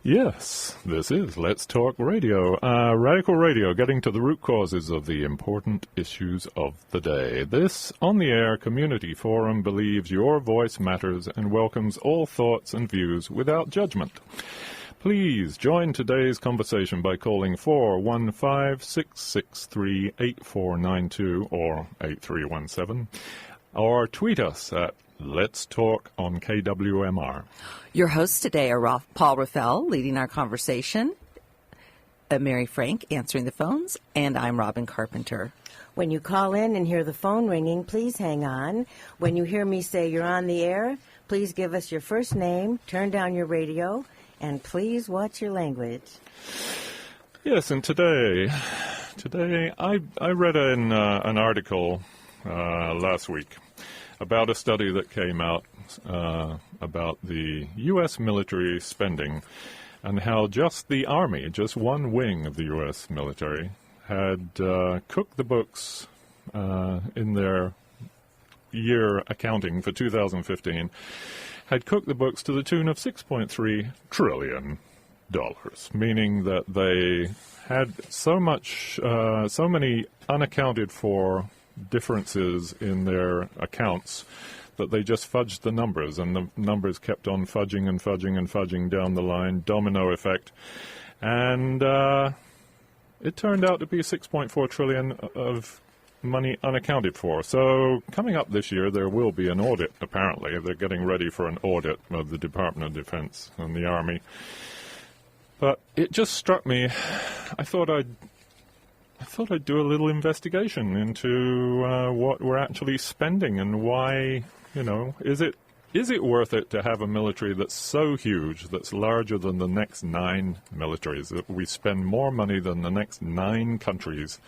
Yes, this is Let's Talk Radio, radical radio, getting to the root causes of the important issues of the day. This on-the-air community forum believes your voice matters and welcomes all thoughts and views without judgment. Please join today's conversation by calling 415-663-8492 or 8317, or tweet us at Let's Talk on KWMR. Your hosts today are Paul Raffel, leading our conversation, Mary Frank answering the phones, and I'm Robin Carpenter. When you call in and hear the phone ringing, please hang on. When you hear me say you're on the air, please give us your first name, turn down your radio, and please watch your language. Yes, and today I read an article last week about a study that came out about the U.S. military spending and how just the Army, just one wing of the U.S. military, had cooked the books in their year accounting for 2015, had cooked the books to the tune of $6.3 trillion, meaning that they had so many unaccounted for differences in their accounts that they just fudged the numbers, and the numbers kept on fudging and fudging and fudging down the line, domino effect, and it turned out to be $6.4 trillion of money unaccounted for. So coming up this year, there will be an audit, apparently. They're getting ready for an audit of the Department of Defense and the Army. But it just struck me, I thought I'd do a little investigation into what we're actually spending and why, is it worth it to have a military that's so huge, that's larger than the next 9 militaries, that we spend more money than the next 9 countries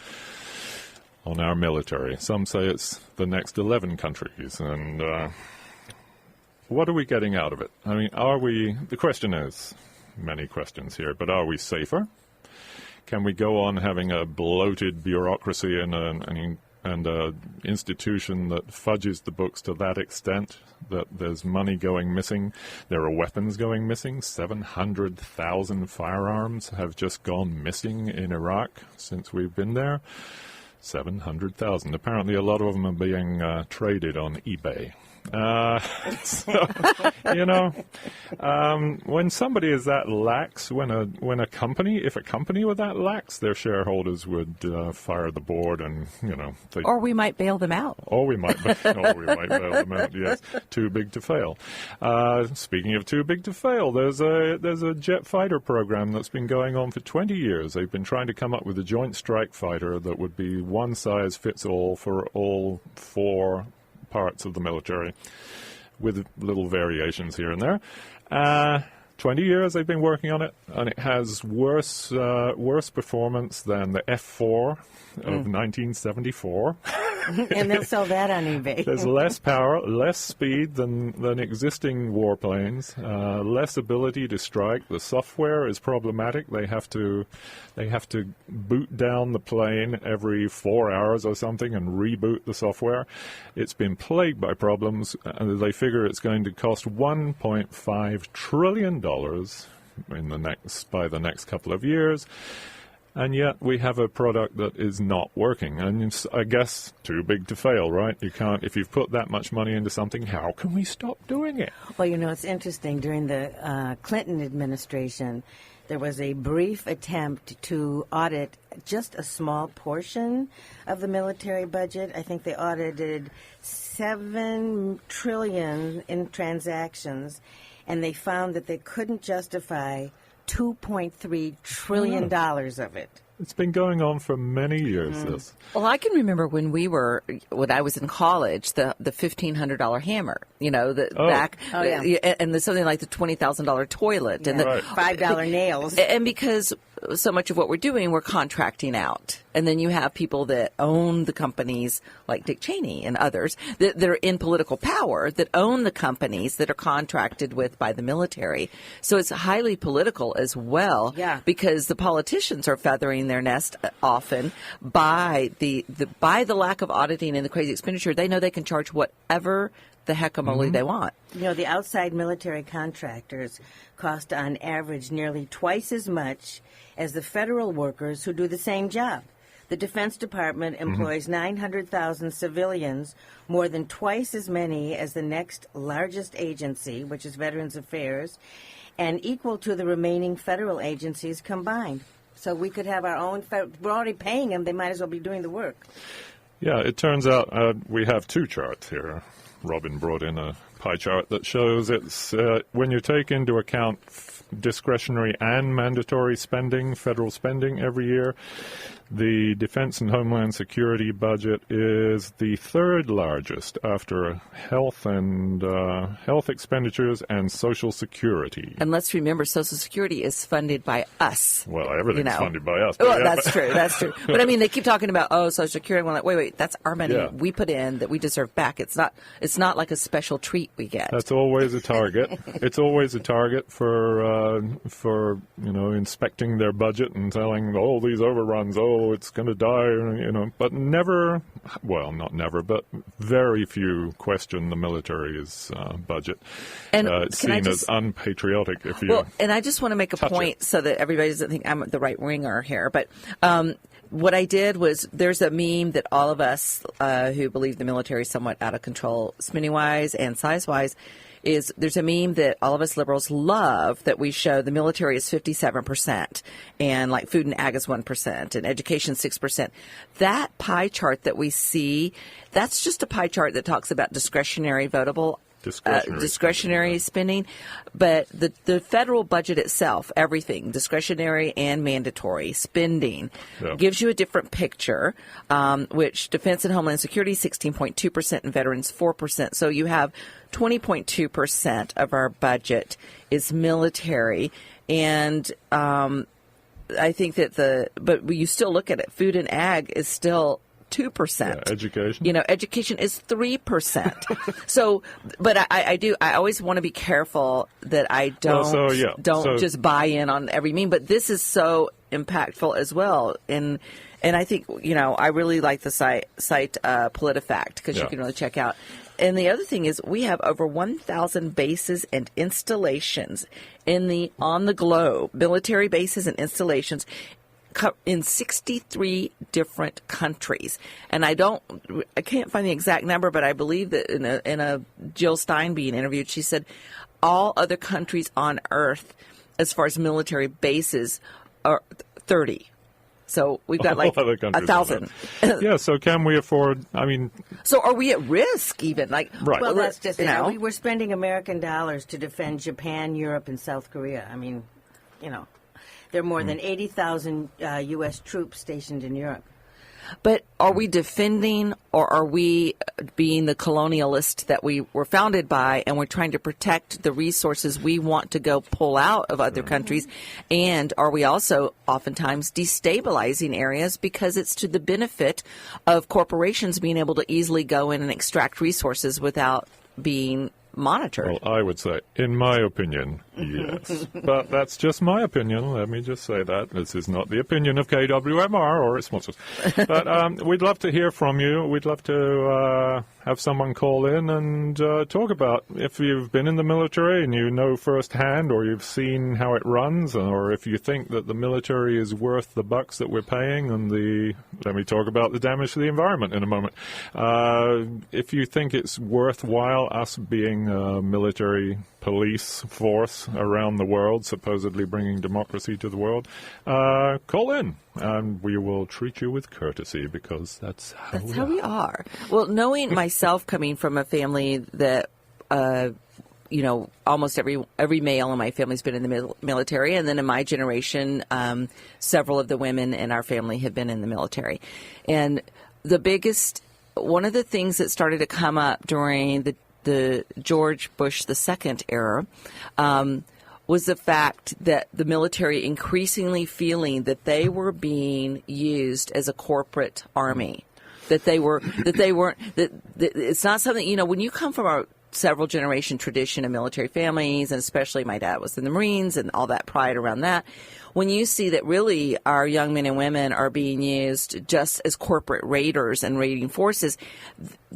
on our military? Some say it's the next 11 countries. And what are we getting out of it? I mean, the question is, many questions here, but are we safer? Can we go on having a bloated bureaucracy and an institution that fudges the books to that extent that there's money going missing? There are weapons going missing. 700,000 firearms have just gone missing in Iraq since we've been there. 700,000. Apparently a lot of them are being traded on eBay. When somebody is that lax, if a company were that lax, their shareholders would fire the board, and or we might bail them out. Or we might bail them out. Yes, too big to fail. Speaking of too big to fail, there's a jet fighter program that's been going on for 20 years. They've been trying to come up with a joint strike fighter that would be one size fits all for all 4 parts of the military, with little variations here and there. 20 years they've been working on it, and it has worse performance than the F-4 of 1974. And they'll sell that on eBay. There's less power, less speed than existing warplanes, less ability to strike. The software is problematic. They have to boot down the plane every 4 hours or something and reboot the software. It's been plagued by problems. They figure it's going to cost $1.5 trillion by the next couple of years. And yet we have a product that is not working. And it's, I guess, too big to fail, right? You can't, if you've put that much money into something, how can we stop doing it? Well, it's interesting. During the Clinton administration, there was a brief attempt to audit just a small portion of the military budget. I think they audited $7 trillion in transactions, and they found that they couldn't justify $2.3 trillion of it. It's been going on for many years, this. Well, I can remember when I was in college, the $1,500 hammer, and something like the $20,000 toilet, and the $5 nails. And because so much of what we're doing, we're contracting out. And then you have people that own the companies, like Dick Cheney and others, that are in political power, that own the companies that are contracted with by the military. So it's highly political as well, because the politicians are feathering their nest often by the lack of auditing and the crazy expenditure. They know they can charge whatever the heck-a-moly they want. You know, the outside military contractors cost on average nearly twice as much as the federal workers who do the same job. The Defense Department employs 900,000 civilians, more than twice as many as the next largest agency, which is Veterans Affairs, and equal to the remaining federal agencies combined. So we could have our own, we're already paying them, they might as well be doing the work. Yeah, it turns out we have two charts here. Robin brought in a pie chart that shows it's when you take into account discretionary and mandatory spending, federal spending every year, the Defense and Homeland Security budget is the third largest after health and health expenditures and Social Security. And let's remember, Social Security is funded by us. Well, everything's funded by us. Well, that's true. That's true. But I mean, they keep talking about Social Security. We're like, wait, that's our money we put in that we deserve back. It's not like a special treat we get. That's always a target. It's always a target for inspecting their budget and telling these overruns. It's going to die. But never. Well, not never, but very few question the military's budget. And it's seen as unpatriotic. And I just want to make a point so that everybody doesn't think I'm the right winger here, but. What I did was there's a meme that all of us who believe the military is somewhat out of control, spending-wise and size-wise, is there's a meme that all of us liberals love that we show the military is 57% and like food and ag is 1% and education 6%. That pie chart that we see, that's just a pie chart that talks about discretionary votable discretionary spending, but the federal budget itself, everything, discretionary and mandatory spending, gives you a different picture, which Defense and Homeland Security, 16.2%, and Veterans, 4%. So you have 20.2% of our budget is military, and I think that but you still look at it, food and ag is still 2%. Education. Education is 3%. So, but I always want to be careful that I don't just buy in on every meme. But this is so impactful as well. And I think, I really like the site PolitiFact because you can really check out. And the other thing is we have over 1,000 bases and installations on the globe, military bases and installations in 63 different countries. And I can't find the exact number, but I believe that in a Jill Stein being interviewed, she said all other countries on Earth, as far as military bases, are 30. So we've got like 1,000. Yeah, so can we afford, So are we at risk even? Right. Well, that's just it. We're spending American dollars to defend Japan, Europe, and South Korea. There are more than 80,000 U.S. troops stationed in Europe. But are we defending, or are we being the colonialist that we were founded by, and we're trying to protect the resources we want to go pull out of other countries? And are we also oftentimes destabilizing areas because it's to the benefit of corporations being able to easily go in and extract resources without being monitored? Well, I would say, in my opinion, yes. But that's just my opinion. Let me just say that. This is not the opinion of KWMR or its sponsors. But we'd love to hear from you. We'd love to have someone call in and talk about if you've been in the military and you know firsthand, or you've seen how it runs, or if you think that the military is worth the bucks that we're paying, and let me talk about the damage to the environment in a moment. If you think it's worthwhile us being a military police force around the world, supposedly bringing democracy to the world, call in and we will treat you with courtesy, because that's how we are. Well, knowing myself coming from a family that almost every male in my family's been in the military, and then in my generation, several of the women in our family have been in the military. And one of the things that started to come up during the George Bush II era was the fact that the military increasingly feeling that they were being used as a corporate army, that it's not something, when you come from a several generation tradition of military families, and especially my dad was in the Marines and all that pride around that. When you see that really our young men and women are being used just as corporate raiders and raiding forces,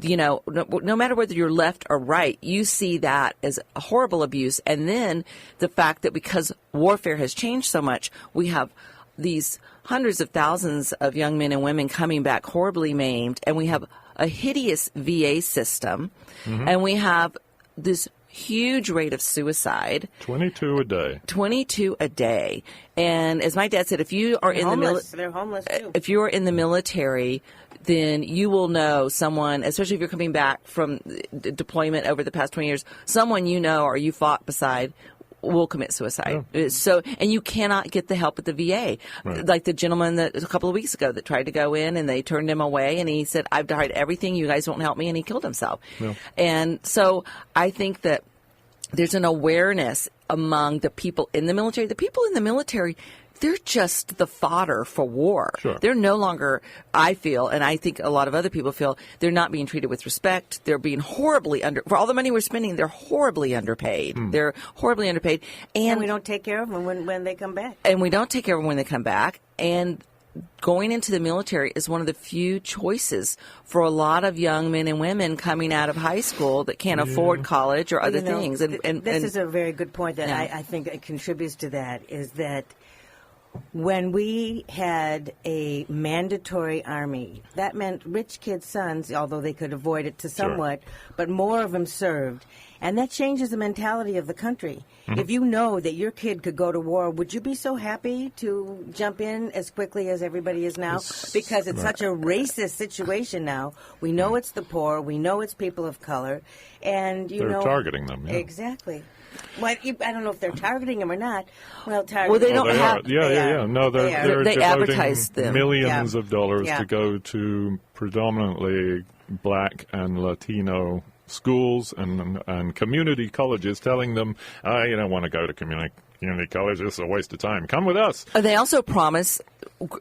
you know, no matter whether you're left or right, you see that as a horrible abuse. And then the fact that because warfare has changed so much, we have these hundreds of thousands of young men and women coming back horribly maimed, and we have a hideous VA system, and we have this huge rate of suicide. 22 a day. 22 a day. And as my dad said, if you are in the military, they're homeless too. If you're in the military, then you will know someone, especially if you're coming back from deployment over the past 20 years, someone you know or you fought beside will commit suicide. Yeah. So, and you cannot get the help at the VA. Right. Like the gentleman that a couple of weeks ago that tried to go in and they turned him away, and he said, "I've tried everything. You guys won't help me," and he killed himself. Yeah. And so I think that there's an awareness among the people in the military. The people in the military, they're just the fodder for war. Sure. They're no longer, I feel, and I think a lot of other people feel, they're not being treated with respect. They're being horribly for all the money we're spending, they're horribly underpaid. They're horribly underpaid. And we don't take care of them when they come back. And we don't take care of them when they come back. And going into the military is one of the few choices for a lot of young men and women coming out of high school that can't afford college or other things. And this is a very good point that I think it contributes to that, is that when we had a mandatory army, that meant rich kids' sons, although they could avoid it to somewhat, but more of them served. And that changes the mentality of the country. If you know that your kid could go to war, would you be so happy to jump in as quickly as everybody is now? Because it's such a racist situation now. We know it's the poor. We know it's people of color. And, you They're know, targeting them. Yeah. Exactly. Well, I don't know if they're targeting them or not. Well, they don't have. Yeah. No, they're They devoting advertise them. millions of dollars Yeah. to go to predominantly black and Latino schools and community colleges, telling them, you don't want to go to community college, this is a waste of time. Come with us. They also promise,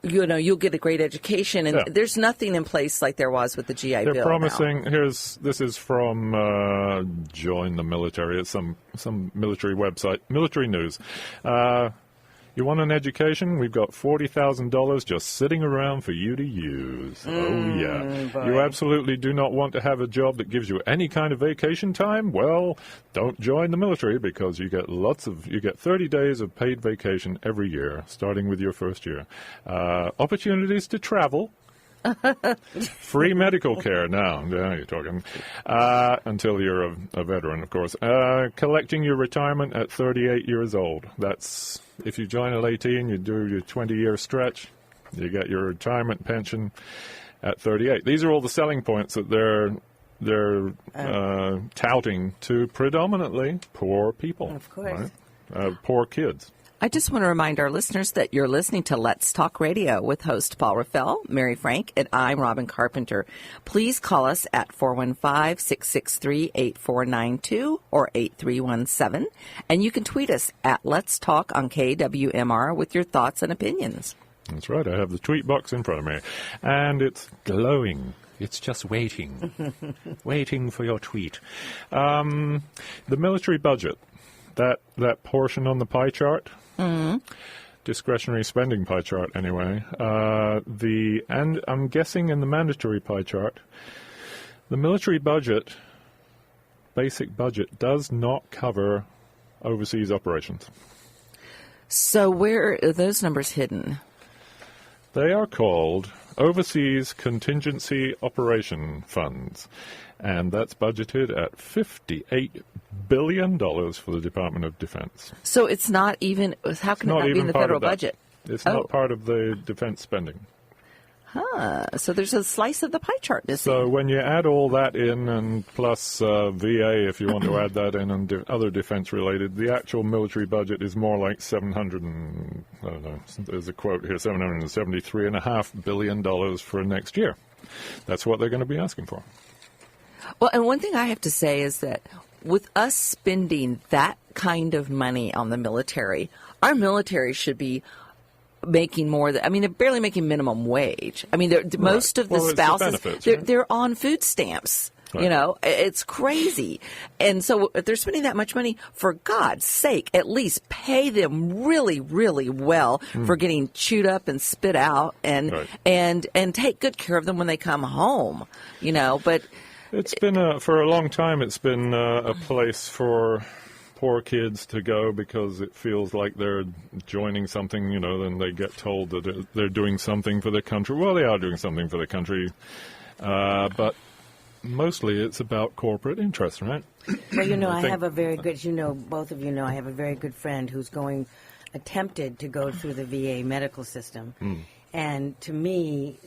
you know, you'll get a great education, and there's nothing in place like there was with the GI Bill. They're promising. This is from Join the Military. It's some military website, military news. You want an education? We've got $40,000 just sitting around for you to use. Oh, yeah. Boy. You absolutely do not want to have a job that gives you any kind of vacation time? Well, don't join the military, because you get 30 days of paid vacation every year, starting with your first year. Opportunities to travel. Free medical care now. Yeah, you're talking. Until you're a veteran, of course. Collecting your retirement at 38 years old. That's, if you join at 18, you do your 20-year stretch, you get your retirement pension at 38. These are all the selling points that they're touting to predominantly poor people. Of course. Right? Poor kids. I just want to remind our listeners that you're listening to Let's Talk Radio with host Paul Raffel, Mary Frank, and I'm Robin Carpenter. Please call us at 415-663-8492 or 8317, and you can tweet us at Let's Talk on KWMR with your thoughts and opinions. That's right. I have the tweet box in front of me, and it's glowing. It's just waiting, waiting for your tweet. The military budget, that portion on the pie chart, discretionary spending pie chart anyway, and I'm guessing in the mandatory pie chart, the military budget, basic budget, does not cover overseas operations. So where are those numbers hidden? They are called Overseas Contingency Operation Funds, and that's budgeted at $58 billion for the Department of Defense. So it's not even, how can it not be in the federal budget? It's not part of the defense spending. So there's a slice of the pie chart missing. So when you add all that in, and plus VA, if you want to add that in, and other defense-related, the actual military budget is more like there's a quote here, $773.5 billion for next year. That's what they're going to be asking for. Well, and one thing I have to say is that with us spending that kind of money on the military, our military should be making more than, I mean, they're barely making minimum wage. I mean, most of the spouses, benefits, right? they're on food stamps. Right. You know, it's crazy. And so if they're spending that much money, for God's sake, at least pay them really, really well for getting chewed up and spit out, and Right. and take good care of them when they come home. You know, but It's been for a long time. It's been a place for poor kids to go because it feels like they're joining something. You know, then they get told that they're doing something for their country. Well, they are doing something for their country, but mostly it's about corporate interests, right? Well, you know, I have a very good, you know, both of you know, I have a very good friend who's attempted to go through the VA medical system. And to me,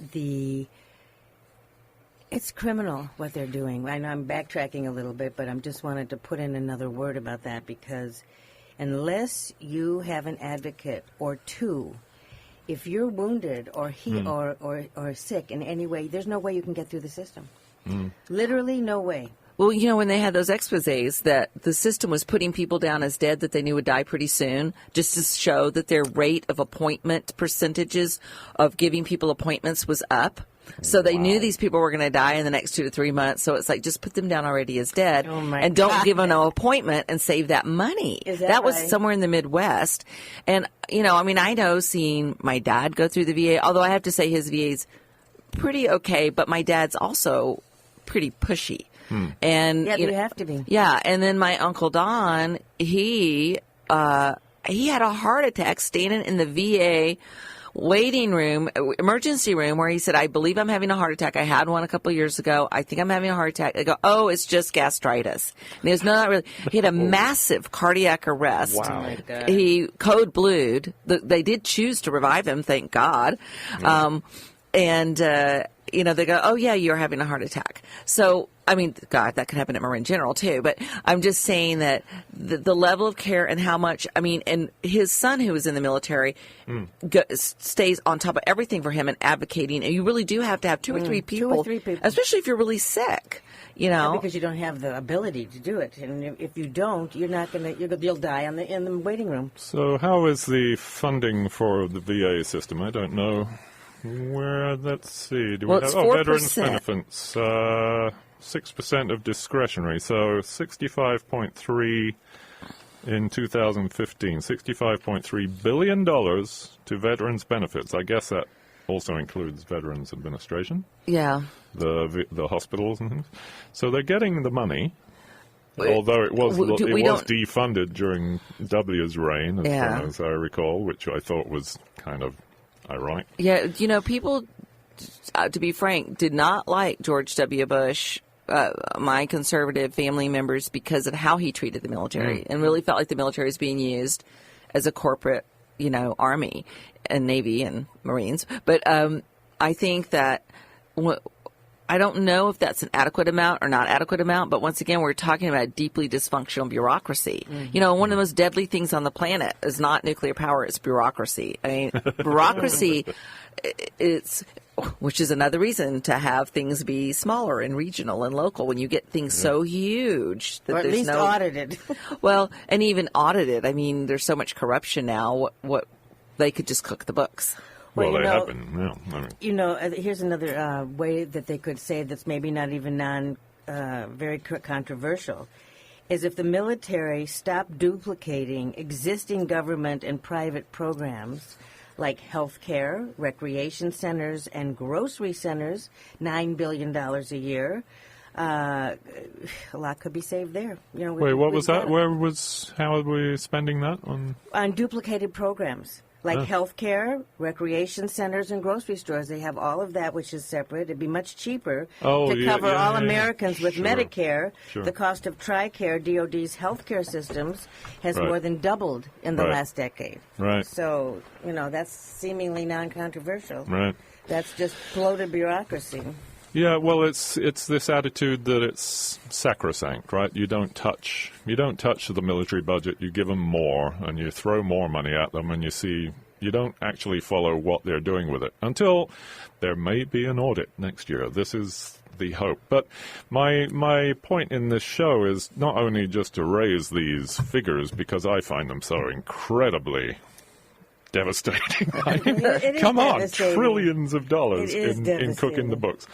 it's criminal what they're doing. I know I'm backtracking a little bit, but I just wanted to put in another word about that, because unless you have an advocate or two, if you're wounded or or sick in any way, there's no way you can get through the system. Literally no way. well, you know, when they had those exposés that the system was putting people down as dead that they knew would die pretty soon, just to show that their rate of appointment percentages of giving people appointments was up. So they knew these people were going to die in the next 2 to 3 months. So it's like, just put them down already as dead, and don't give them no appointment and save that money. That was somewhere in the Midwest. And, you know, I mean, I know seeing my dad go through the VA, although I have to say his VA's pretty okay, but my dad's also pretty pushy. And Yeah, you have to be. Yeah, and then my Uncle Don, he had a heart attack standing in the VA waiting room, emergency room, where he said, I believe I'm having a heart attack. I had one a couple of years ago. I think I'm having a heart attack. They go, oh, it's just gastritis. And he goes, no, not really. He had a massive cardiac arrest. Wow. Oh my God. He code blued. They did choose to revive him, thank God. You know, they go, oh, yeah, you're having a heart attack. So, I mean, God, that could happen at Marin General, too. But I'm just saying that the level of care and how much, I mean, and his son, who was in the military, stays on top of everything for him and advocating. And you really do have to have two or three people, especially if you're really sick, you know. Yeah, because you don't have the ability to do it. And if you don't, you're not going to, you'll die in the waiting room. So how is the funding for the VA system? I don't know. Let's see. Do we have veterans benefits? 6% of discretionary. So 65.3 in 2015. $65.3 billion to veterans benefits. I guess that also includes Veterans Administration. Yeah. The hospitals and things. So they're getting the money. Although it was defunded during W's reign, as far as I recall, which I thought was kind of ironic. Yeah, you know, people, to be frank, did not like George W. Bush, my conservative family members, because of how he treated the military, and really felt like the military was being used as a corporate, you know, Army and Navy and Marines. But I think that I don't know if that's an adequate amount or not adequate amount, but once again, we're talking about deeply dysfunctional bureaucration. You know, one of the most deadly things on the planet is not nuclear power, it's bureaucracy. I mean, bureaucracy, which is another reason to have things be smaller and regional and local when you get things so huge that or at there's least audited. Well, and even audited. I mean, there's so much corruption now. What they could just cook the books. Well, they have been. Yeah, I mean. You know, here's another way that they could say that's maybe not even very controversial, is if the military stopped duplicating existing government and private programs like health care, recreation centers, and grocery centers, $9 billion a year, a lot could be saved there. You know, wait, what was that? How are we spending that on? On duplicated programs. Like health care, recreation centers, and grocery stores. They have all of that, which is separate. It'd be much cheaper to cover all Americans with Medicare. Sure. The cost of TRICARE, DOD's health care systems, has more than doubled in the last decade. Right. So, you know, that's seemingly non-controversial. Right. That's just bloated bureaucracy. Yeah, well, it's this attitude that it's sacrosanct, right? You don't touch the military budget. You give them more, and you throw more money at them, and you don't actually follow what they're doing with it until there may be an audit next year. This is the hope. But my point in this show is not only just to raise these figures because I find them so incredibly devastating. Come on, trillions of dollars in cooking the books.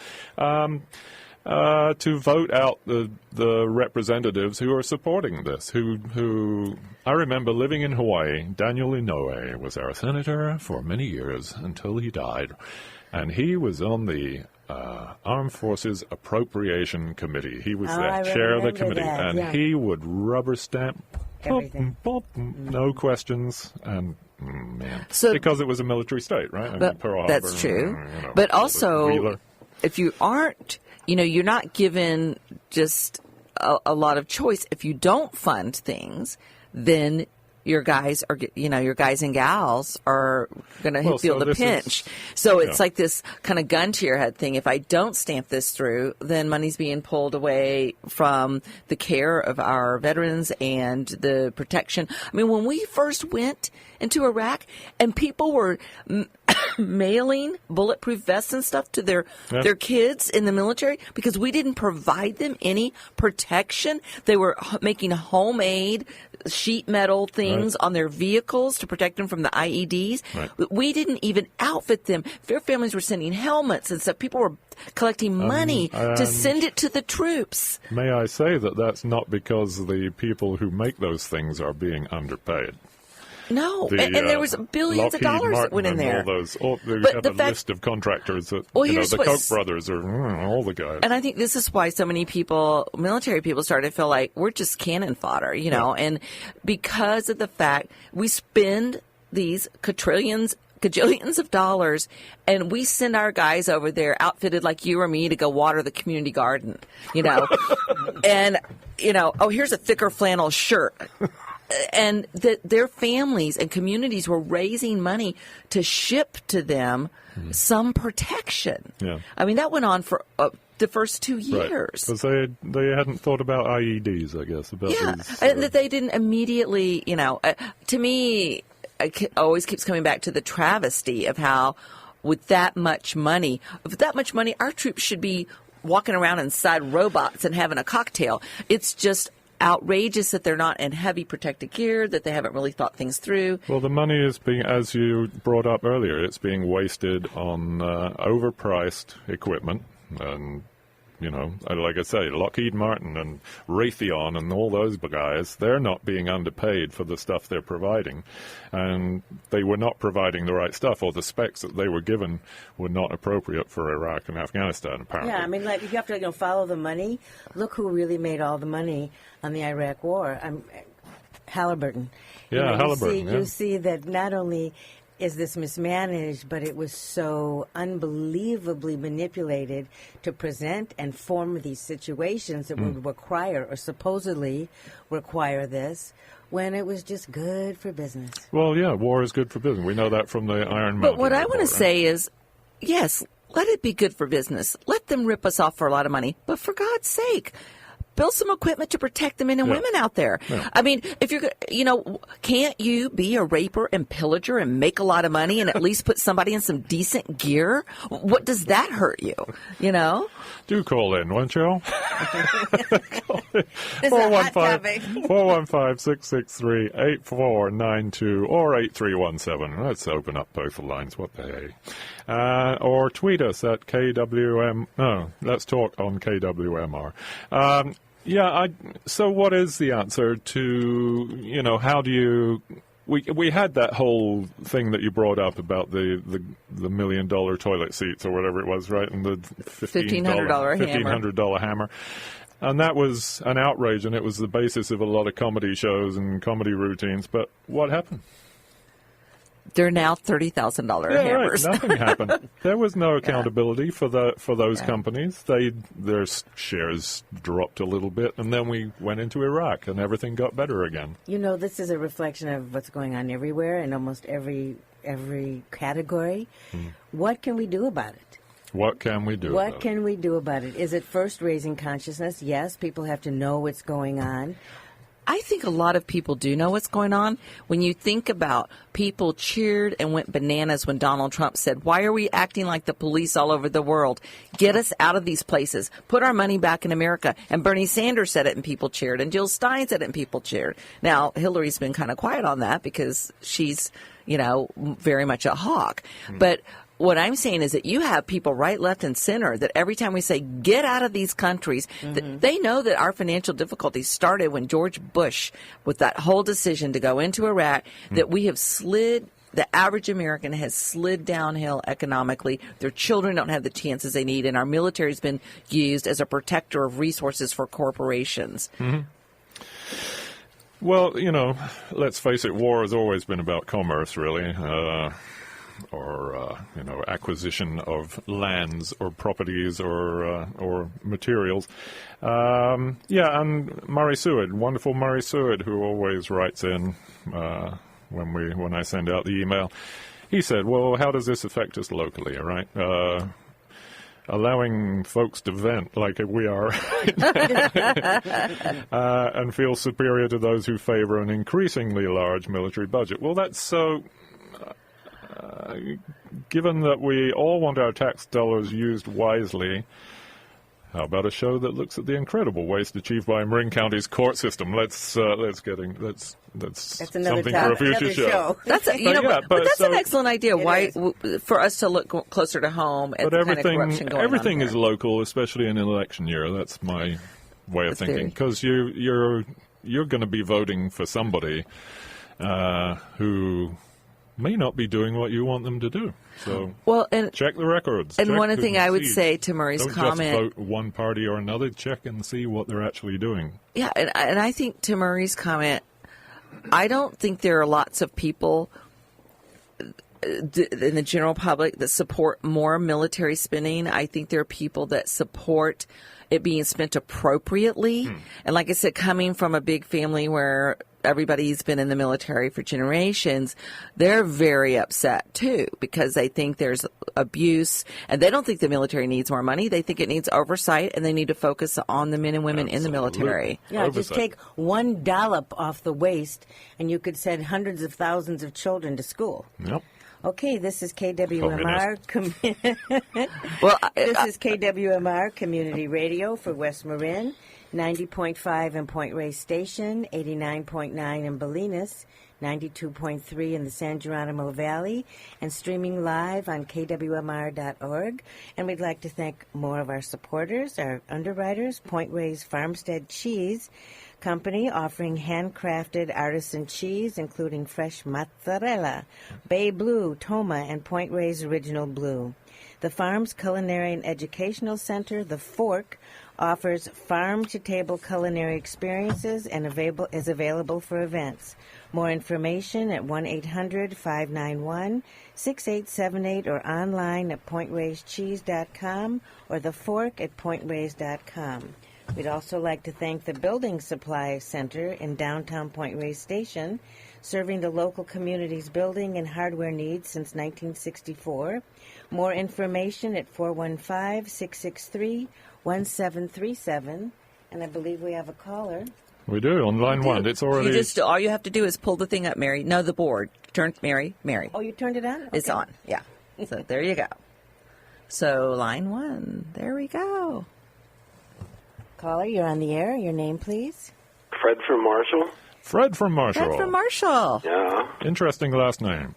to vote out the representatives who are supporting this. Who I remember living in Hawaii. Daniel Inouye was our senator for many years until he died, and he was on the Armed Forces Appropriation Committee. He was the chair of the committee, and he would rubber stamp everything. No questions, and man, because it was a military state, right? I mean, Pearl Harbor, that's true. But also, if you aren't, you're not given just a lot of choice. If you don't fund things, then your guys are, your guys and gals are going to feel the pinch. So it's like this kind of gun to your head thing. If I don't stamp this through, then money's being pulled away from the care of our veterans and the protection. I mean, when we first went into Iraq and people were mailing bulletproof vests and stuff to their kids in the military because we didn't provide them any protection. They were making homemade sheet metal things on their vehicles to protect them from the IEDs. We didn't even outfit them. Their families were sending helmets and stuff. People were collecting money to send it to the troops. May I say that that's not because the people who make those things are being underpaid. No, and there was billions of dollars that went in there. They have a list of contractors that, the Koch brothers are all the guys. And I think this is why so many people, military people, started to feel like we're just cannon fodder, and because of the fact we spend these kajillions of dollars, and we send our guys over there outfitted like you or me to go water the community garden, and, here's a thicker flannel shirt. And that their families and communities were raising money to ship to them some protection. Yeah. I mean, that went on for the first 2 years. Because they hadn't thought about IEDs, I guess. And that they didn't immediately, to me, it always keeps coming back to the travesty of how with that much money, our troops should be walking around inside robots and having a cocktail. It's just outrageous that they're not in heavy protective gear, that they haven't really thought things through. Well, the money is being, as you brought up earlier, it's being wasted on overpriced equipment. And, like I say, Lockheed Martin and Raytheon and all those guys, they're not being underpaid for the stuff they're providing. And they were not providing the right stuff, or the specs that they were given were not appropriate for Iraq and Afghanistan, apparently. Yeah, I mean, like, if you have to follow the money, look who really made all the money on the Iraq War. Halliburton. Yeah, Halliburton. You see that not only is this mismanaged, but it was so unbelievably manipulated to present and form these situations that would require or supposedly require this, when it was just good for business. Well, yeah, war is good for business. We know that from the Iron Mountain. But what I want to say is, yes, let it be good for business. Let them rip us off for a lot of money. But for God's sake, build some equipment to protect the men and women out there. Yeah. I mean, if you're, can't you be a raper and pillager and make a lot of money and at least put somebody in some decent gear? What does that hurt you? Do call in, won't you? 415-663-8492 or 8317. Let's open up both the lines. What the hey? Or tweet us at KWM. No, let's talk on KWMR. So what is the answer to, how do you... We had that whole thing that you brought up about the $1 million toilet seats or whatever it was, right? And the $1,500 hammer. And that was an outrage, and it was the basis of a lot of comedy shows and comedy routines. But what happened? They're now $30,000 hammers. Right. Nothing happened. There was no accountability for those companies. Their shares dropped a little bit, and then we went into Iraq, and everything got better again. This is a reflection of what's going on everywhere in almost every category. What can we do about it? What can we do about it? Is it first raising consciousness? Yes, people have to know what's going on. I think a lot of people do know what's going on. When you think about people cheered and went bananas when Donald Trump said, why are we acting like the police all over the world? Get us out of these places. Put our money back in America. And Bernie Sanders said it and people cheered. And Jill Stein said it and people cheered. Now, Hillary's been kind of quiet on that because she's, very much a hawk. But what I'm saying is that you have people right, left, and center that every time we say, get out of these countries, they know that our financial difficulties started when George Bush, with that whole decision to go into Iraq, that we have slid. The average American has slid downhill economically. Their children don't have the chances they need, and our military has been used as a protector of resources for corporations. Mm-hmm. Well, let's face it, war has always been about commerce, really. Or acquisition of lands or properties or materials. And Murray Seward, wonderful Murray Seward, who always writes in when I send out the email. He said, well, how does this affect us locally, all right? Allowing folks to vent like we are and feel superior to those who favor an increasingly large military budget. Well, that's so... given that we all want our tax dollars used wisely, how about a show that looks at the incredible waste achieved by Marin County's court system? That's something for a future show. That's an excellent idea. Why for us to look closer to home at the kind of corruption going on. Everything is local, especially in an election year. That's my way of thinking, because you're going to be voting for somebody who may not be doing what you want them to do. So check the records. And one thing I would say to Murray's comment... Don't just vote one party or another. Check and see what they're actually doing. Yeah, and I think to Murray's comment, I don't think there are lots of people in the general public that support more military spending. I think there are people that support it being spent appropriately. And like I said, coming from a big family where everybody's been in the military for generations, they're very upset too, because they think there's abuse, and they don't think the military needs more money. They think it needs oversight, and they need to focus on the men and women in the military. Yeah, oversight. Just take one dollop off the waste, and you could send hundreds of thousands of children to school. Yep. Okay, this is KWMR. This is KWMR Community Radio for West Marin, 90.5 in Point Reyes Station, 89.9 in Bolinas, 92.3 in the San Geronimo Valley, and streaming live on kwmr.org. And we'd like to thank more of our supporters, our underwriters, Point Reyes Farmstead Cheese Company, offering handcrafted artisan cheese, including fresh mozzarella, Bay Blue, Toma, and Point Reyes Original Blue. The Farms Culinary and Educational Center, The Fork, offers farm-to-table culinary experiences and is available for events. More information at 1-800-591-6878 or online at pointreyscheese.com or thefork@pointreyes.com. We'd also like to thank the Building Supply Center in downtown Point Reyes Station, serving the local community's building and hardware needs since 1964. More information at 415-663-1737. And I believe we have a caller. We do, on line one. It's already... all you have to do is pull the thing up, Mary. No, the board. Mary. Oh, you turned it on? Okay. It's on, yeah. So there you go. So line one. There we go. Caller, you're on the air. Your name, please. Fred from Marshall. Fred from Marshall. Fred from Marshall. Yeah. Interesting last name.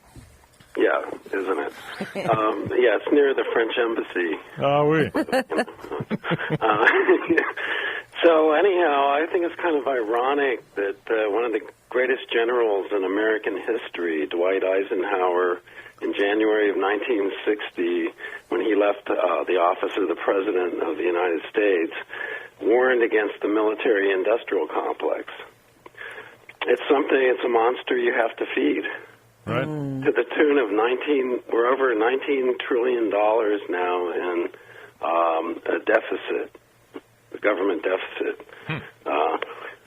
Yeah, isn't it? Yeah, it's near the French embassy. Ah, oui. So anyhow, I think it's kind of ironic that one of the greatest generals in American history, Dwight Eisenhower, in January of 1960, when he left the office of the President of the United States, warned against the military-industrial complex. It's a monster you have to feed. Right. To the tune of we're over $19 trillion now in a deficit, a government deficit.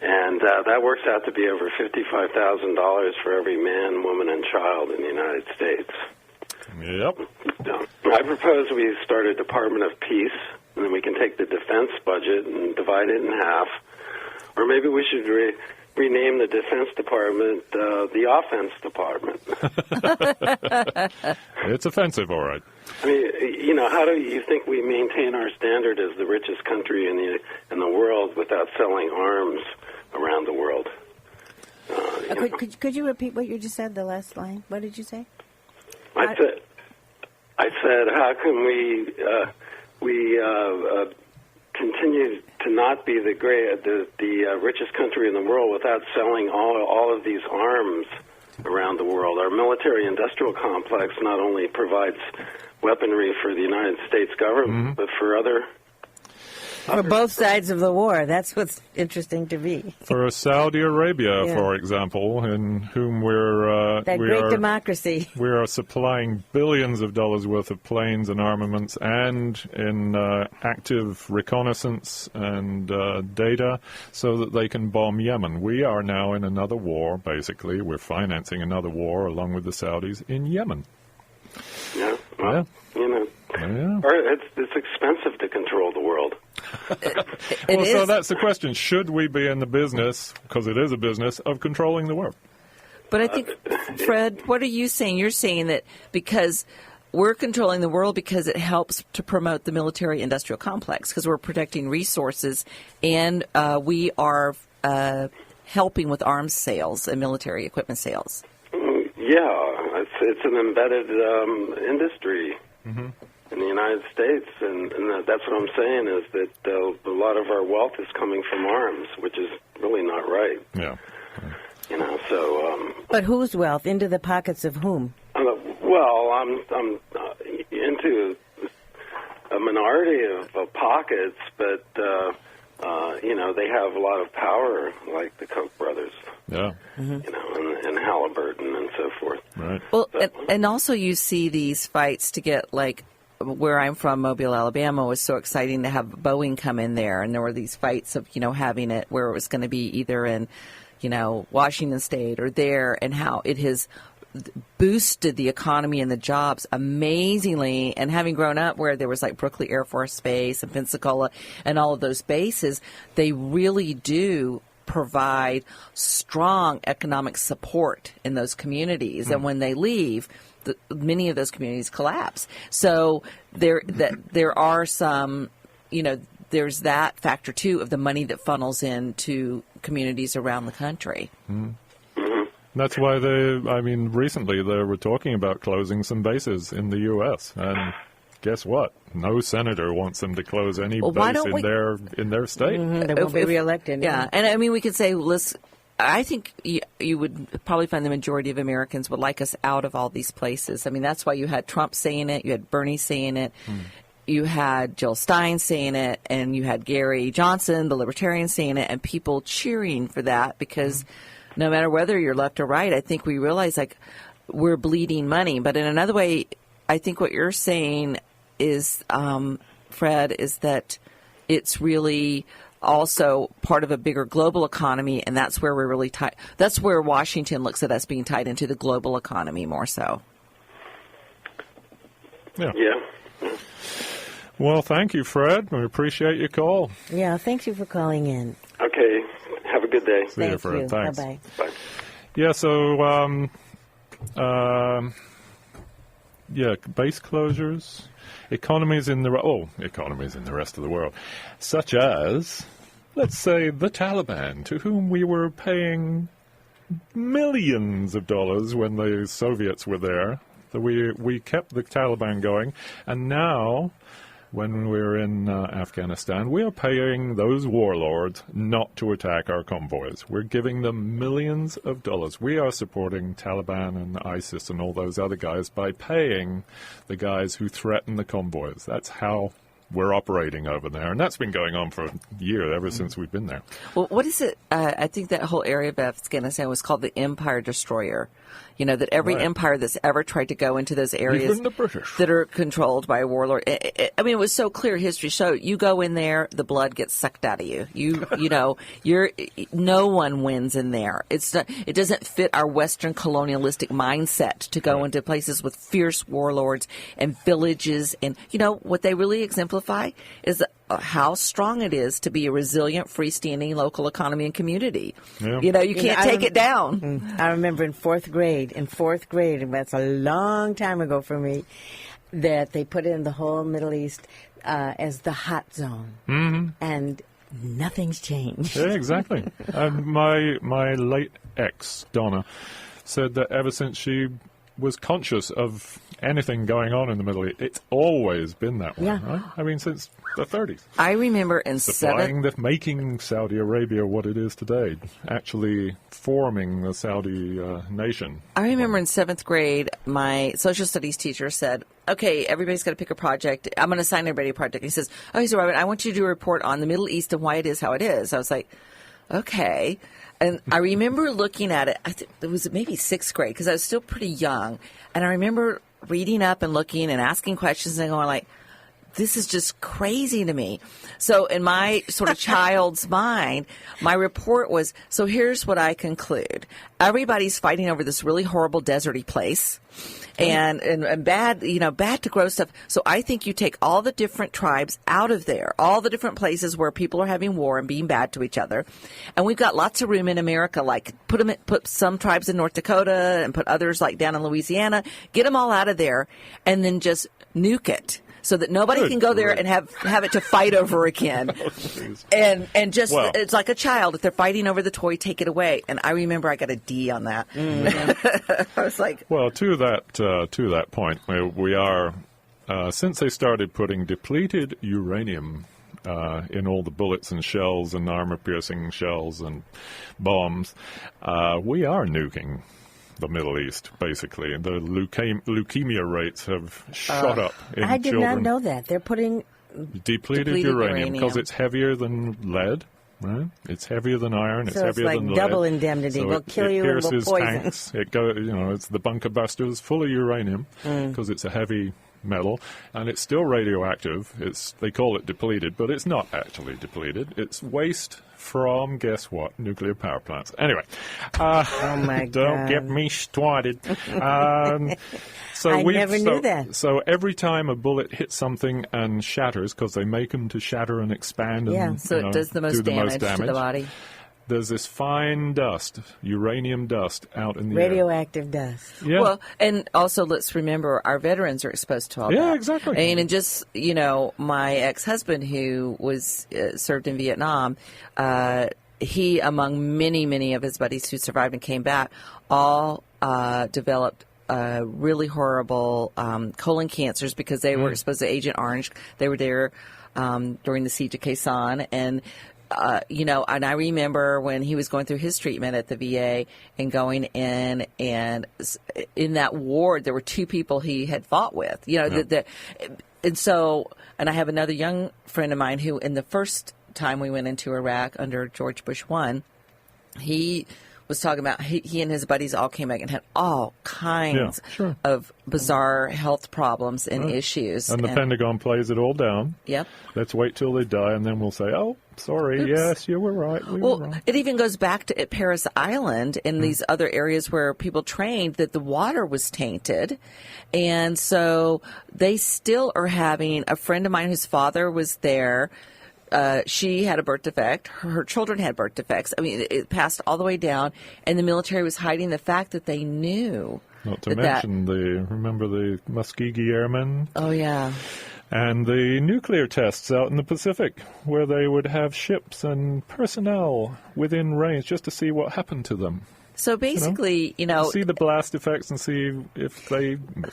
And that works out to be over $55,000 for every man, woman, and child in the United States. Yep. I propose we start a Department of Peace, and then we can take the defense budget and divide it in half. Or maybe we should rename the Defense Department the Offense Department. It's offensive, all right. I mean, how do you think we maintain our standard as the richest country in the world without selling arms around the world? Could you repeat what you just said, the last line? What did you say? I I said, how can we continue to not be the richest country in the world without selling all of these arms around the world? Our military-industrial complex not only provides weaponry for the United States government, but for other... For both sides of the war. That's what's interesting to me. For Saudi Arabia, for example, in whom great democracy. We are supplying billions of dollars worth of planes and armaments, and in active reconnaissance and data, so that they can bomb Yemen. We are now in another war. Basically, we're financing another war along with the Saudis in Yemen. Yeah. Well, you know. Yeah. It's expensive to control the world. So that's the question. Should we be in the business, because it is a business, of controlling the world? But I think, Fred, what are you saying? You're saying that because we're controlling the world because it helps to promote the military-industrial complex, because we're protecting resources, and we are helping with arms sales and military equipment sales. Yeah, it's an embedded industry. Mm-hmm. In the United States, and that's what I'm saying, is that a lot of our wealth is coming from arms, which is really not right. Yeah. You know, so... but whose wealth? Into the pockets of whom? Well, I'm into a minority of pockets, but, you know, they have a lot of power, like the Koch brothers. Yeah. You know, and Halliburton and so forth. Right. Well, and also you see these fights to get, like, where I'm from, Mobile, Alabama, was so exciting to have Boeing come in there. And there were these fights of, you know, having it where it was going to be either in, you know, Washington State or there, and how it has boosted the economy and the jobs amazingly. And having grown up where there was like Brooklyn Air Force Base and Pensacola and all of those bases, they really do provide strong economic support in those communities. And when they leave, many of those communities collapse. So there are some, you know, there's that factor too of the money that funnels into communities around the country. That's why recently they were talking about closing some bases in the U.S. and guess what? No senator wants them to close any base in their state. They won't be reelected. Yeah, and I mean we could say I think you would probably find the majority of Americans would like us out of all these places. I mean, that's why you had Trump saying it, you had Bernie saying it, you had Jill Stein saying it, and you had Gary Johnson, the libertarian, saying it, and people cheering for that because no matter whether you're left or right, I think we realize, like, we're bleeding money. But in another way, I think what you're saying is, Fred, is that it's really also part of a bigger global economy, and that's where we're really tied. That's where Washington looks at us being tied into the global economy more so. Yeah. Yeah. Well, thank you, Fred. We appreciate your call. Yeah, thank you for calling in. Okay. Have a good day. See you, Fred. Thanks. Bye-bye. Bye. Yeah, so, base closures, economies in the rest of the world, such as, let's say, the Taliban, to whom we were paying millions of dollars when the Soviets were there. So we kept the Taliban going, and now, when we're in Afghanistan, we are paying those warlords not to attack our convoys. We're giving them millions of dollars. We are supporting Taliban and ISIS and all those other guys by paying the guys who threaten the convoys. That's how we're operating over there. And that's been going on for a year, ever since we've been there. Well, what is it? I think that whole area of Afghanistan was called the Empire Destroyer. You know, that every empire that's ever tried to go into those areas even the British, that are controlled by a warlord. I mean, it was so clear. History showed you go in there, the blood gets sucked out of you. You know, no one wins in there. It doesn't fit our Western colonialistic mindset to go into places with fierce warlords and villages. And, you know, what they really exemplify is how strong it is to be a resilient, freestanding local economy and community. Yeah. You know, you can't take it down. I remember in fourth grade, and that's a long time ago for me, that they put in the whole Middle East as the hot zone. Mm-hmm. And nothing's changed. Yeah, exactly. My late ex, Donna, said that ever since she was conscious of anything going on in the Middle East. It's always been that way, right? I mean, since the 30s. I remember in Making Saudi Arabia what it is today, actually forming the Saudi nation. I remember in 7th grade, my social studies teacher said, okay, everybody's got to pick a project. I'm going to assign everybody a project. He says, okay, so Robin, I want you to do a report on the Middle East and why it is how it is. I was like, okay. And I remember looking at it, I think it was maybe 6th grade because I was still pretty young. And I remember reading up and looking and asking questions and going like, this is just crazy to me. So in my sort of child's mind, my report was, so here's what I conclude. Everybody's fighting over this really horrible deserty place and bad, bad to gross stuff. So I think you take all the different tribes out of there, all the different places where people are having war and being bad to each other. And we've got lots of room in America, like put some tribes in North Dakota and put others like down in Louisiana, get them all out of there and then just nuke it. So that nobody can go there and have it to fight over again. And just, it's like a child. If they're fighting over the toy, take it away. And I remember I got a D on that. I was like... Well, to that point, we are, since they started putting depleted uranium in all the bullets and shells and armor-piercing shells and bombs, we are nuking the Middle East, basically. The leukemia rates have shot up in children. I did not know that. They're putting... Depleted uranium, because it's heavy than lead, right? It's heavier than iron, it's heavier than lead. So it's like double indemnity. So we'll kill you and we'll poison. Tanks. It it's the bunker busters full of uranium, because it's a heavy metal, and it's still radioactive. They call it depleted, but it's not actually depleted. It's waste from, guess what, nuclear power plants. Anyway, oh my don't get me started. So I never knew that. So every time a bullet hits something and shatters, because they make them to shatter and expand, and so it does the most damage to the body. There's this fine dust, uranium dust, out in the radioactive dust. Yeah. Well, and also let's remember our veterans are exposed to all that. Yeah, exactly. And just, my ex-husband who was served in Vietnam, he, among many, many of his buddies who survived and came back, all developed really horrible colon cancers because they were exposed to Agent Orange. They were there during the siege of Khe Sanh, and and I remember when he was going through his treatment at the VA and going in, and in that ward, there were 2 people he had fought with, and I have another young friend of mine who, in the first time we went into Iraq under George Bush 1, he was talking about he and his buddies all came back and had all kinds of bizarre health problems and issues. And the Pentagon plays it all down. Yep. Let's wait till they die, and then we'll say, oh, sorry, oops. Yes, you were right. We were wrong. It even goes back to at Paris Island and these other areas where people trained that the water was tainted. And so they still are having, a friend of mine whose father was there, she had a birth defect. Her children had birth defects. I mean, it passed all the way down, and the military was hiding the fact that they knew. Not to mention remember the Muskegee Airmen? Oh, yeah. And the nuclear tests out in the Pacific, where they would have ships and personnel within range just to see what happened to them. So basically, see the blast effects and see if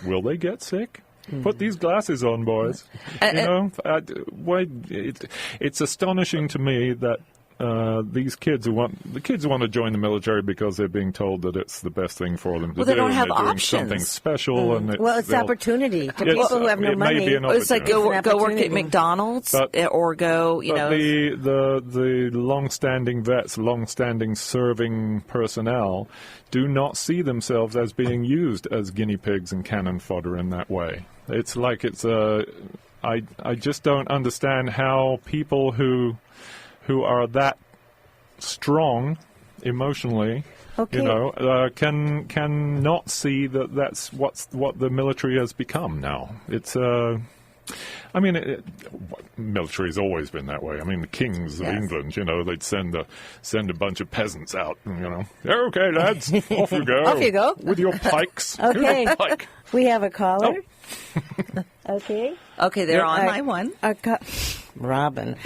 will they get sick? Put these glasses on, boys. It's astonishing to me that these kids who want to join the military because they're being told that it's the best thing for them to do. They don't have doing options. Something special, and it's opportunity for people who have no money. It's like go work at McDonald's or go. The long-standing vets, long-standing serving personnel, do not see themselves as being used as guinea pigs and cannon fodder in that way. It's like I just don't understand how people who are that strong emotionally, can not see that that's what the military has become now. It's military's always been that way. I mean, the kings of England, they'd send a bunch of peasants out, and, okay, lads, off you go. Off you go. With your pikes. Okay. Your pike. We have a caller. Oh. Okay. Okay, they're on line one. Robin.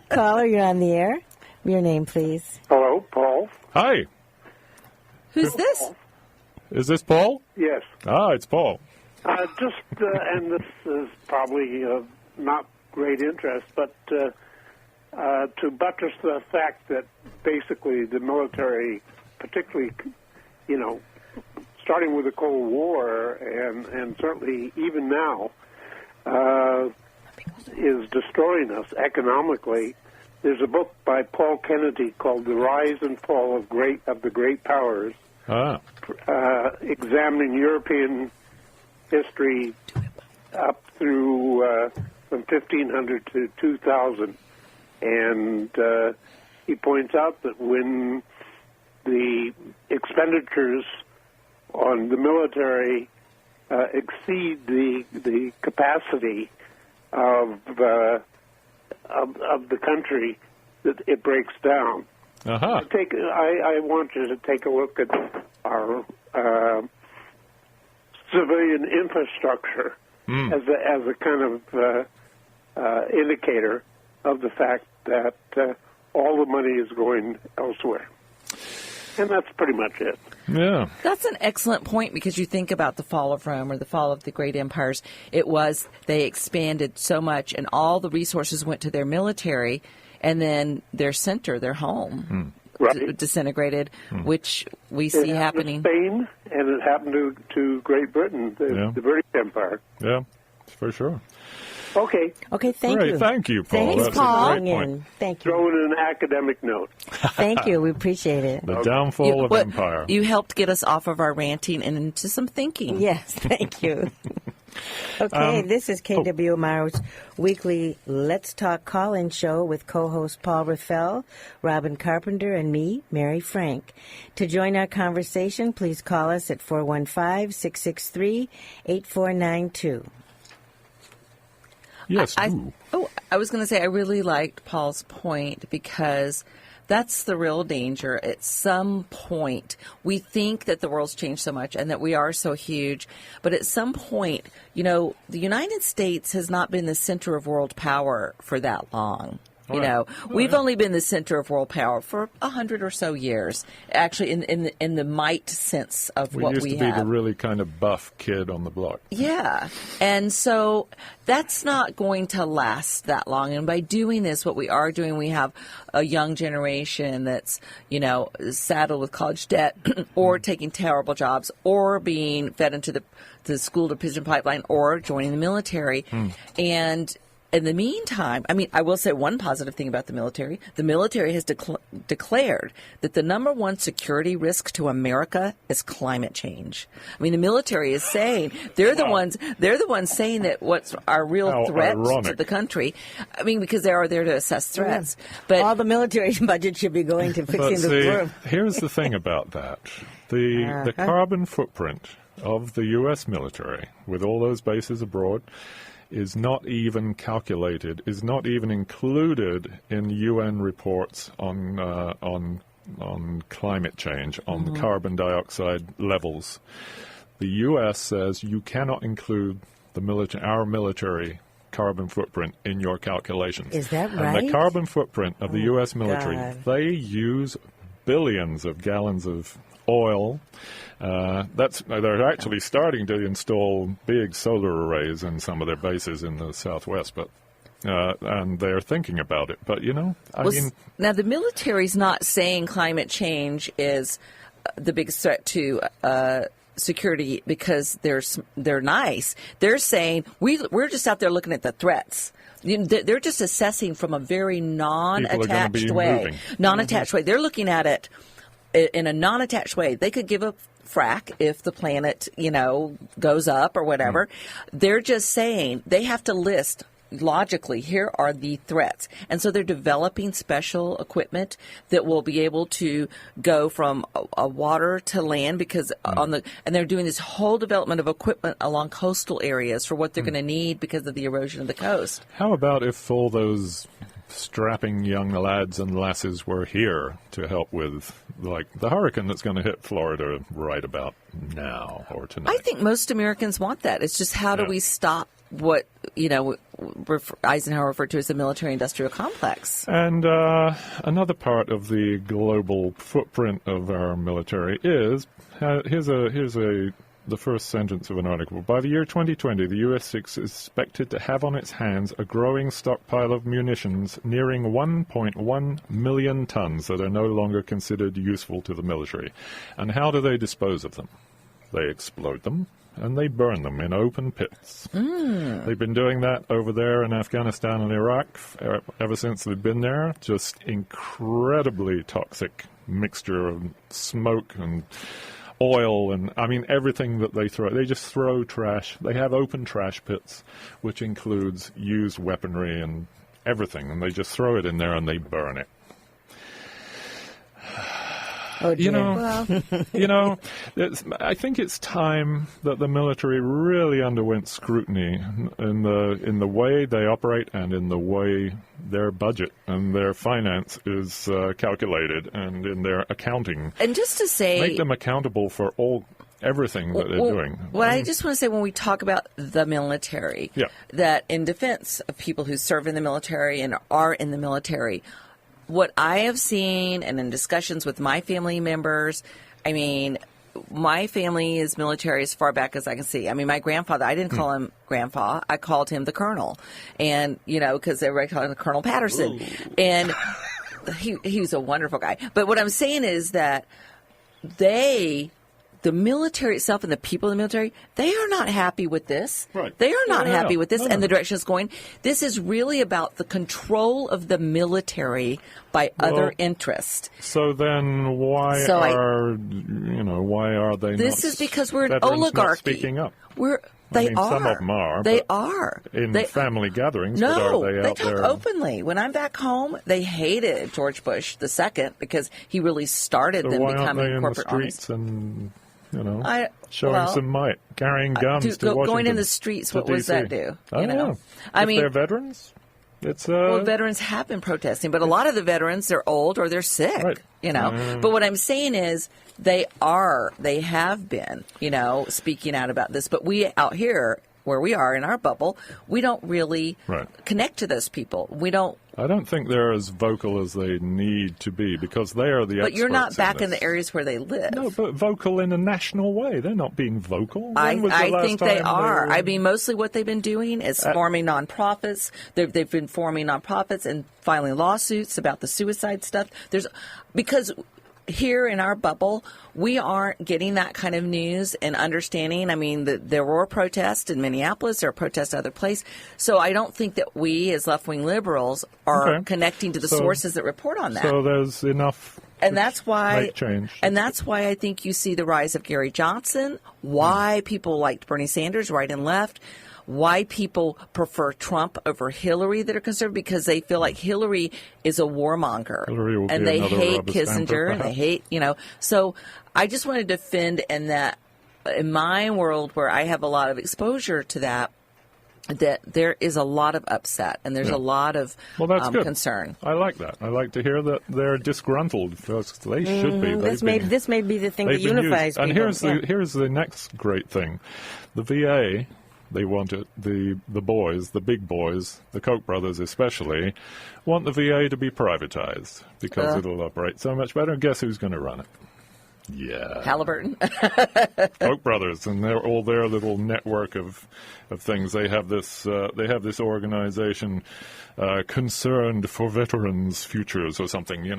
Caller, you're on the air. Your name, please. Hello, Paul. Hi. Who's this? Is this Paul? Yes. Ah, it's Paul. And this is probably not great interest, but to buttress the fact that basically the military, particularly, starting with the Cold War and certainly even now, is destroying us economically. There's a book by Paul Kennedy called "The Rise and Fall of the Great Powers," examining European history up through from 1500 to 2000, and he points out that when the expenditures on the military exceed the capacity of the country, that it breaks down. I want you to take a look at our civilian infrastructure as a kind of indicator of the fact that all the money is going elsewhere. And that's pretty much it. Yeah. That's an excellent point, because you think about the fall of Rome or the fall of the great empires. They expanded so much and all the resources went to their military, and then their center, their home, disintegrated, which we see happening. To Spain, and it happened to Great Britain, the British Empire. Yeah, for sure. Okay. Thank you. Thank you, Paul. Thanks, That's Paul. a great point. Thank you. Throw in an academic note. Thank you. We appreciate it. The downfall of empire. You helped get us off of our ranting and into some thinking. Yes, thank you. Okay, this is KWMR's weekly Let's Talk call-in show with co-host Paul Raffel, Robin Carpenter, and me, Mary Frank. To join our conversation, please call us at 415-663-8492. Yes. I was going to say I really liked Paul's point, because that's the real danger. At some point, we think that the world's changed so much and that we are so huge, but at some point, the United States has not been the center of world power for that long. We've only been the center of world power for 100 or so years, actually, in the might sense of what we have. We used to be the really kind of buff kid on the block. Yeah, and so that's not going to last that long. And by doing this, what we are doing, we have a young generation that's, saddled with college debt or taking terrible jobs or being fed into the school to prison pipeline or joining the military. And in the meantime, I will say one positive thing about the military. The military has declared that the number one security risk to America is climate change. The military is saying they're the ones saying that what's our real threat to the country. Because they are there to assess threats. But all the military budget should be going to fixing the world. Here's the thing about that. The carbon footprint of the U.S. military, with all those bases abroad, is not even calculated, is not even included in UN reports on climate change, on the carbon dioxide levels. The U.S. says you cannot include our military carbon footprint in your calculations. Is that right? And the carbon footprint of the U.S. military, they use billions of gallons of oil. They're actually starting to install big solar arrays in some of their bases in the Southwest, but and they're thinking about it. But now the military's not saying climate change is the biggest threat to security because they're nice. They're saying we're just out there looking at the threats. They're just assessing from a very non-attached way. Non-attached way. They're looking at it in a non-attached way. They could give a frack if the planet, goes up or whatever. They're just saying they have to list logically, here are the threats. And so they're developing special equipment that will be able to go from a water to land because and they're doing this whole development of equipment along coastal areas for what they're going to need because of the erosion of the coast. How about if all those strapping young lads and lasses were here to help with, the hurricane that's going to hit Florida right about now or tonight? I think most Americans want that. It's just how do we stop what, Eisenhower referred to as the military-industrial complex. And another part of the global footprint of our military is, here's a the first sentence of an article. By the year 2020, the U.S. is expected to have on its hands a growing stockpile of munitions nearing 1.1 million tons that are no longer considered useful to the military. And how do they dispose of them? They explode them, and they burn them in open pits. They've been doing that over there in Afghanistan and Iraq ever since they've been there. Just incredibly toxic mixture of smoke and oil and, I mean, everything that they throw. They just throw trash. They have open trash pits, which includes used weaponry and everything, and they just throw it in there and they burn it. Oh, dear. I think it's time that the military really underwent scrutiny in the way they operate and in the way their budget and their finance is calculated and in their accounting. And just to say, make them accountable for everything that they're doing. What I just want to say when we talk about the military, that in defense of people who serve in the military and are in the military, what I have seen and in discussions with my family members, I mean, my family is military as far back as I can see. I mean, my grandfather, I didn't call him Grandpa. I called him the Colonel. And, because everybody called him Colonel Patterson. Ooh. And he was a wonderful guy. But what I'm saying is that the military itself and the people in the military, they are not happy with this. Right. They are not happy with this and the direction it's going. This is really about the control of the military by other interests. So then why are they This not, is because we're an veterans oligarchy. Not speaking up? They are. Some of them are. They are. In family gatherings, no, but are they out talk there? Openly. When I'm back home, they hated George Bush II because he really started them becoming corporate armies. So why aren't they in the streets and, showing some might, carrying guns to Washington? Going in the streets, what does that do? I don't know. I mean, they're veterans. Veterans have been protesting, but a lot of the veterans, they're old or they're sick, right. But what I'm saying is they have been, speaking out about this. But we out here, where we are in our bubble, we don't really connect to those people. I don't think they're as vocal as they need to be because they are the experts. But you're not back in the areas where they live. No, but vocal in a national way. They're not being vocal. I think they are. I mean, mostly what they've been doing is forming nonprofits. They've been forming nonprofits and filing lawsuits about the suicide stuff. Because here in our bubble, we aren't getting that kind of news and understanding. I mean, there were protests in Minneapolis, there are protests other places. So I don't think that we as left-wing liberals are connecting to the sources that report on that. So there's enough and that's why make change. And that's why I think you see the rise of Gary Johnson, why people liked Bernie Sanders, right and left, why people prefer Trump over Hillary that are conservative, because they feel like Hillary is a warmonger. And they hate Kissinger and they hate, So I just want to defend in my world where I have a lot of exposure to that there is a lot of upset and there's a lot of concern. I like that. I like to hear that they're disgruntled because they should be. This may be the thing that unifies people. And here's the next great thing. The VA... They want it, the boys, the big boys, the Koch brothers especially, want the VA to be privatized because it'll operate so much better. And guess who's going to run it? Yeah. Halliburton. Koch brothers and all their little network of things. They have this organization concerned for veterans' futures or something,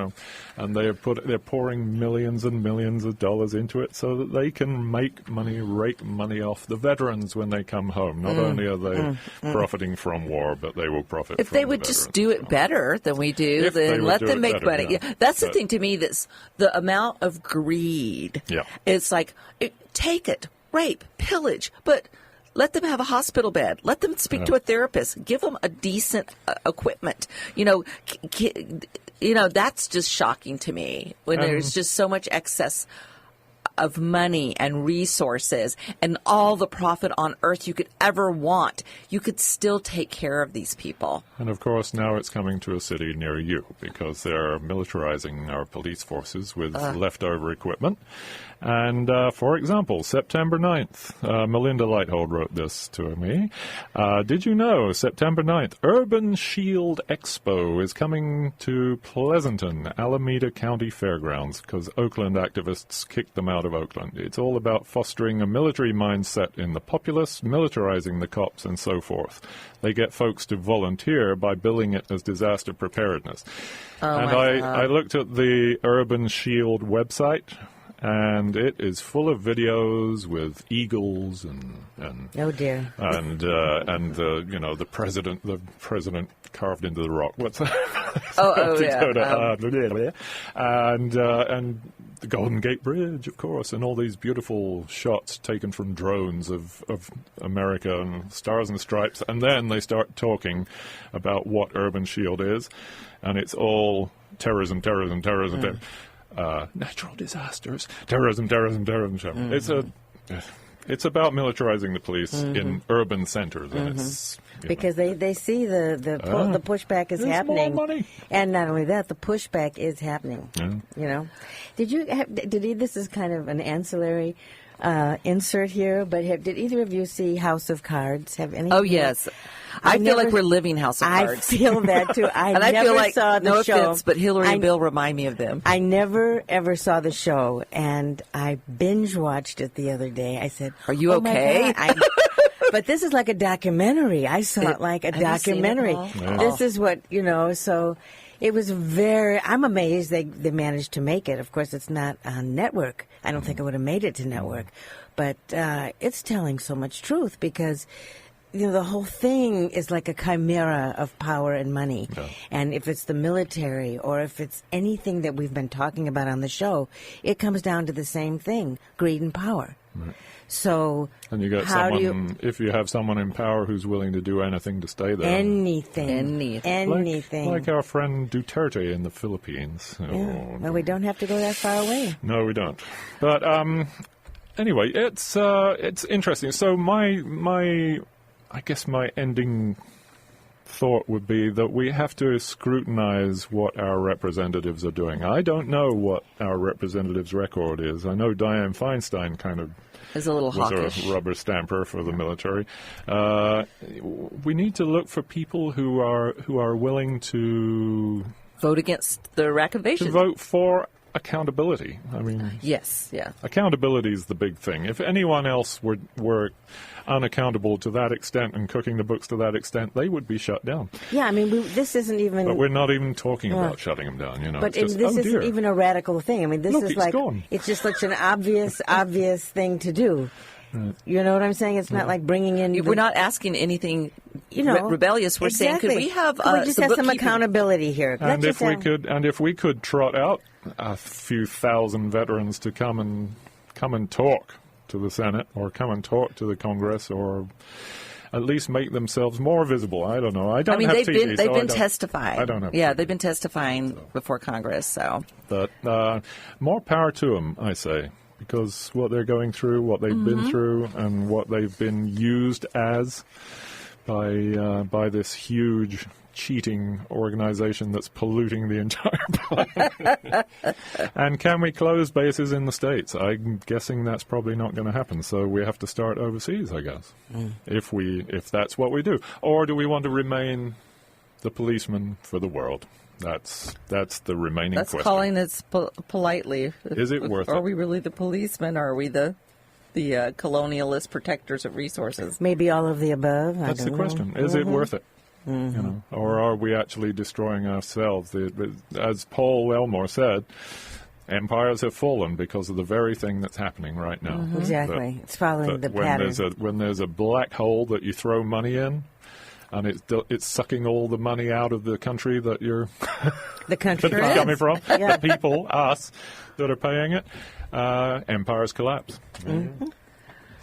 and they're pouring millions and millions of dollars into it so that they can rake money off the veterans when they come home. Not only are they profiting from war, but they will profit. If they would just do it better than we do, then let them make money. Yeah. That's the thing to me. That's the amount of greed. Yeah. It's like take it, rape, pillage, but. Let them have a hospital bed. Let them speak to a therapist. Give them a decent equipment. That's just shocking to me when there's just so much excess of money and resources and all the profit on earth you could ever want. You could still take care of these people. And of course, now it's coming to a city near you because they're militarizing our police forces with leftover equipment. And, for example, September 9th, Melinda Lighthold wrote this to me. Did you know September 9th, Urban Shield Expo is coming to Pleasanton, Alameda County Fairgrounds, because Oakland activists kicked them out out of Oakland. It's all about fostering a military mindset in the populace, militarizing the cops, and so forth. They get folks to volunteer by billing it as disaster preparedness. And I looked at the Urban Shield website, and it is full of videos with eagles and oh dear, and the president carved into the rock. What's that? And the Golden Gate Bridge, of course, and all these beautiful shots taken from drones of America and Stars and Stripes. And then they start talking about what Urban Shield is, and it's all terrorism. Natural disasters, terrorism. It's about militarizing the police in urban centers, and it's because they see the pushback is happening, more money. And not only that, the pushback is happening. Yeah. This is kind of an ancillary insert here, but did either of you see House of Cards? Have any? Oh yes. I feel like we're living House of Cards. I feel that too. And I feel like, saw the no show. offense, but Hillary and Bill remind me of them. I never, ever saw the show, and I binge-watched it the other day. I said, are you okay? But this is like a documentary. I saw it like a documentary. This is what, so it was I'm amazed they managed to make it. Of course, it's not on network. I don't think it would have made it to network. But it's telling so much truth because the whole thing is like a chimera of power and money. Yeah. And if it's the military or if it's anything that we've been talking about on the show, it comes down to the same thing, greed and power. Right. So and you got someone, if you have someone in power who's willing to do anything to stay there. Anything. Like our friend Duterte in the Philippines. Yeah. Well, we don't have to go that far away. No, we don't. But anyway, it's interesting. So I guess my ending thought would be that we have to scrutinize what our representatives are doing. I don't know what our representatives' record is. I know Dianne Feinstein kind of is a little hawkish. A rubber stamper for the military. We need to look for people who are willing to vote against the rack evasion. To vote for accountability. I mean, yes, yeah. Accountability is the big thing. If anyone else were unaccountable to that extent and cooking the books to that extent, they would be shut down. Yeah, I mean, this isn't even. But we're not even talking about shutting them down. But this isn't even a radical thing. I mean, this is like it's just such an obvious thing to do. Right. You know what I'm saying? It's not like bringing in. We're not asking anything rebellious. We're saying, could we have some accountability here? And if we could trot out a few thousand veterans to come and talk to the Senate or come and talk to the Congress or at least make themselves more visible. I don't know. I mean, they've been testifying. I don't know. Yeah, they've been testifying before Congress. So, but more power to them, I say. Because what they're going through, what they've been through, and what they've been used as by this huge cheating organization that's polluting the entire planet. And can we close bases in the States? I'm guessing that's probably not going to happen. So we have to start overseas, I guess, if that's what we do. Or do we want to remain the policeman for the world? That's the remaining question. That's calling it politely. Is it worth it? Are we really the policemen, or are we the colonialist protectors of resources? Maybe all of the above. That's the question. Is it worth it? Or are we actually destroying ourselves? As Paul Elmore said, empires have fallen because of the very thing that's happening right now. Exactly. It's following the pattern. When there's a black hole that you throw money in, and it's sucking all the money out of the country that you're coming from, the people, us, that are paying it, empires collapse.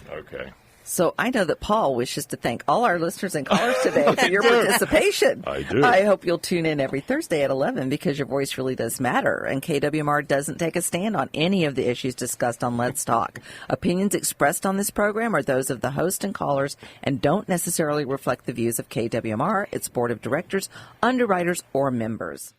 Okay. So I know that Paul wishes to thank all our listeners and callers today for your participation. I do. I hope you'll tune in every Thursday at 11 because your voice really does matter. And KWMR doesn't take a stand on any of the issues discussed on Let's Talk. Opinions expressed on this program are those of the host and callers and don't necessarily reflect the views of KWMR, its board of directors, underwriters, or members.